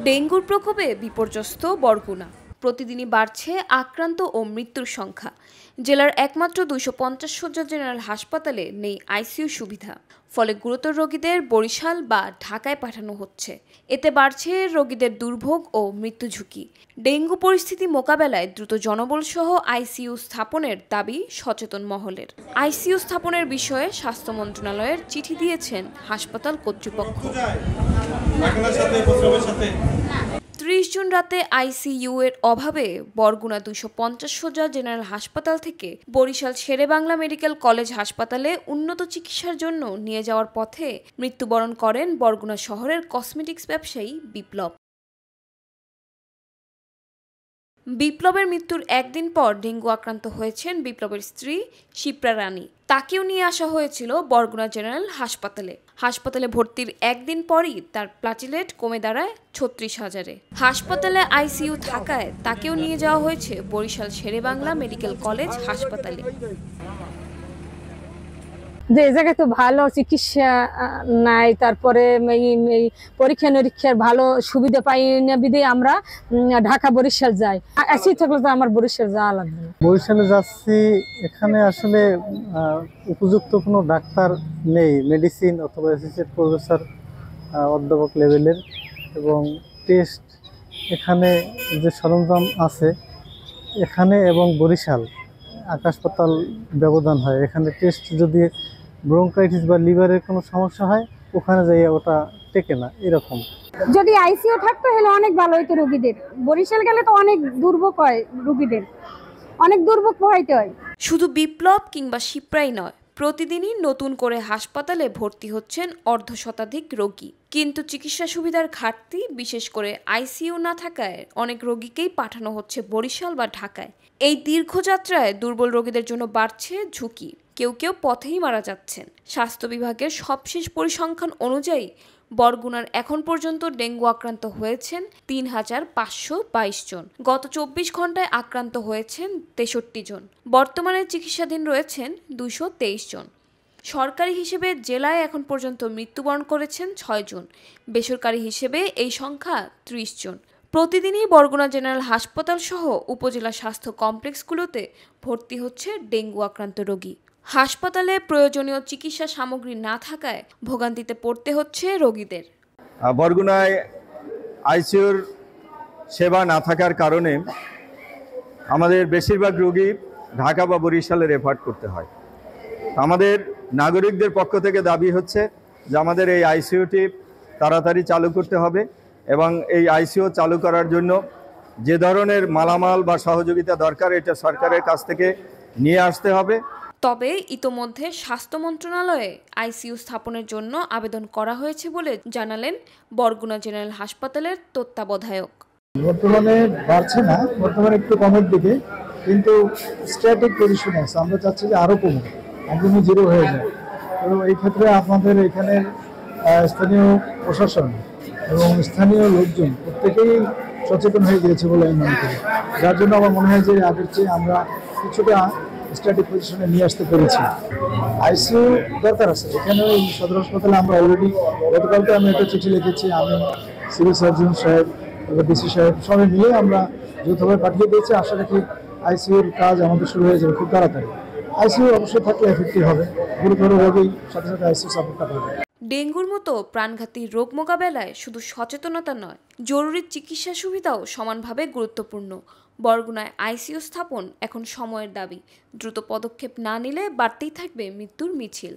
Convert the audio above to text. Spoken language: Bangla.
ডেঙ্গুর প্রকোপে বিপর্যস্ত বরগুনা। প্রতিদিনই বাড়ছে আক্রান্ত ও মৃত্যুর সংখ্যা। জেলার একমাত্র 250 শয্যা জেনারেল হাসপাতালে নেই আইসিইউ সুবিধা। ফলে গুরুতর রোগীদের বরিশাল বা ঢাকায় পাঠানো হচ্ছে। এতে বাড়ছে রোগীদের দুর্ভোগ ও মৃত্যু ঝুঁকি। ডেঙ্গু পরিস্থিতি মোকাবেলায় দ্রুত জনবল সহ আইসিইউ স্থাপনের দাবি সচেতন মহলের। আইসিইউ স্থাপনের বিষয়ে স্বাস্থ্য মন্ত্রণালয়ের চিঠি দিয়েছেন হাসপাতাল কর্তৃপক্ষ। 30 জুন রাতে আইসিইউ এর অভাবে বরগুনা 250 শয্যা জেনারেল হাসপাতাল থেকে বরিশাল শেরেবাংলা মেডিকেল কলেজ হাসপাতালে উন্নত চিকিৎসার জন্য নিয়ে যাওয়ার পথে মৃত্যুবরণ করেন বরগুনা শহরের কসমেটিক্স ব্যবসায়ী বিপ্লব। বিপ্লবের মৃত্যুর একদিন পর ডেঙ্গু আক্রান্ত হয়েছেন বিপ্লবের স্ত্রী শিপ্রা রানী। তাকেও নিয়ে আসা হয়েছিল বরগুনা জেনারেল হাসপাতালে ভর্তির একদিন পরই তার প্লাটিলেট কমে দাঁড়ায় 36,000-এ। হাসপাতালে আইসিইউ থাকায় তাকেও নিয়ে যাওয়া হয়েছে বরিশাল শেরেবাংলা মেডিকেল কলেজ হাসপাতালে। যে জায়গায় তো ভালো চিকিৎসা নাই, তারপরে পরীক্ষা নিরীক্ষার ভালো সুবিধা পাই না বিধে আমরা ঢাকা বরিশাল যাই। আসি থাকলে তো আমার বরিশাল যাওয়া লাগবে না। বরিশালে যাচ্ছি, এখানে আসলে উপযুক্ত কোনো ডাক্তার নেই, মেডিসিন অথবা অ্যাসোসিয়েট প্রফেসর অধ্যাপক লেভেলের, এবং টেস্ট এখানে যে সরঞ্জাম আছে এখানে এবং বরিশাল আকাশ পাতাল ব্যবধান হয়। এখানে টেস্ট যদি ব্রঙ্কাইটিস বা লিভারের কোনো সমস্যা হয় ওখানে যাই ওটা টেকে না, এরকম। যদি আইসিইউ থাকতো হলে অনেক ভালো হতো রোগীদের। বরিশাল গেলে তো অনেক দুর্ভোগ হয়, রোগীদের অনেক দুর্ভোগ পোহাইতে হয়। শুধু বিপ্লব কিংবা শিপ্রাই নয়, প্রতিদিনই নতুন করে হাসপাতালে ভর্তি হচ্ছেন অর্ধশতাধিক রোগী। কিন্তু চিকিৎসা সুবিধার ঘাটতি, বিশেষ করে আইসিইউ না থাকায় অনেক রোগীকেই পাঠানো হচ্ছে বরিশাল বা ঢাকায়। এই দীর্ঘযাত্রায় দুর্বল রোগীদের জন্য বাড়ছে ঝুঁকি। কেউ কেউ পথেই মারা যাচ্ছেন। স্বাস্থ্য বিভাগের সবশেষ পরিসংখ্যান অনুযায়ী বরগুনার এখন পর্যন্ত ডেঙ্গু আক্রান্ত হয়েছেন 3,522 জন। গত 24 ঘন্টায় আক্রান্ত হয়েছেন 63 জন। বর্তমানে চিকিৎসাধীন রয়েছেন 223 জন। সরকারি হিসেবে জেলায় এখন পর্যন্ত মৃত্যুবরণ করেছেন 6 জন। বেসরকারি হিসেবে এই সংখ্যা 30 জন। প্রতিদিনই বরগুনা জেনারেল হাসপাতাল সহ উপজেলা স্বাস্থ্য কমপ্লেক্সগুলোতে ভর্তি হচ্ছে ডেঙ্গু আক্রান্ত রোগী। হাসপাতালে প্রয়োজনীয় চিকিৎসা সামগ্রী না থাকায় ভোগান্তিতে পড়তে হচ্ছে রোগীদের। বরগুনায় আইসিইউর সেবা না থাকার কারণে আমাদের বেশিরভাগ রোগী ঢাকা বা বরিশালে রেফার করতে হয়। আমাদের নাগরিকদের পক্ষ থেকে দাবি হচ্ছে যে আমাদের এই আইসিইউটি তাড়াতাড়ি চালু করতে হবে, এবং এই আইসিইউ চালু করার জন্য যে ধরনের মালামাল বা সহযোগিতা দরকার এটা সরকারের কাছ থেকে নিয়ে আসতে হবে। তবে ইতোমধ্যে স্বাস্থ্য মন্ত্রণালয়ে আইসিইউ স্থাপনের জন্য আবেদন করা হয়েছে বলে জানালেন বরগুনা জেনারেল হাসপাতালের তত্ত্বাবধায়ক। বর্তমানে বাড়ছে না, বর্তমানে একটু কমের দিকে, কিন্তু স্ট্যাটিক পজিশনে আছে। আমরা চাচ্ছি যে আরও কমে, একদমই জিরো হয়ে যায়। তো এই ক্ষেত্রে আপনাদের এখানে স্থানীয় প্রশাসন এবং স্থানীয় লোকজন প্রত্যেকেই সচেতন হয়ে গিয়েছে বলে আমি মনে করি, যার জন্য আমার মনে হয় যে আগের চেয়ে আমরা কিছুটা স্ট্যাটিক পজিশনে নিয়ে আসতে পেরেছি। আইসিইউ দরকার আছে এখানে সদর হাসপাতালে। আমরা অলরেডি গতকালকে আমি একটা চিঠি লিখেছি, আমি সিভিল সার্জন সাহেব, ডিসি সাহেব সবাই মিলে আমরা যৌথভাবে পাঠিয়ে দিয়েছি। আশা রাখি আইসিইউর কাজ আমাদের শুরু হয়ে যাবে খুব তাড়াতাড়ি। আইসিইউ অবশ্যই থাকলে এফেক্টিভ হবে, গুরুতর রোগী সাথে সাথে আইসিইউ সাপোর্টটা পাবে। ডেঙ্গুর মতো প্রাণঘাতী রোগ মোকাবেলায় শুধু সচেতনতা নয়, জরুরি চিকিৎসা সুবিধাও সমানভাবে গুরুত্বপূর্ণ। বরগুনায় আইসিইউ স্থাপন এখন সময়ের দাবি। দ্রুত পদক্ষেপ না নিলে বাড়তেই থাকবে মৃত্যুর মিছিল।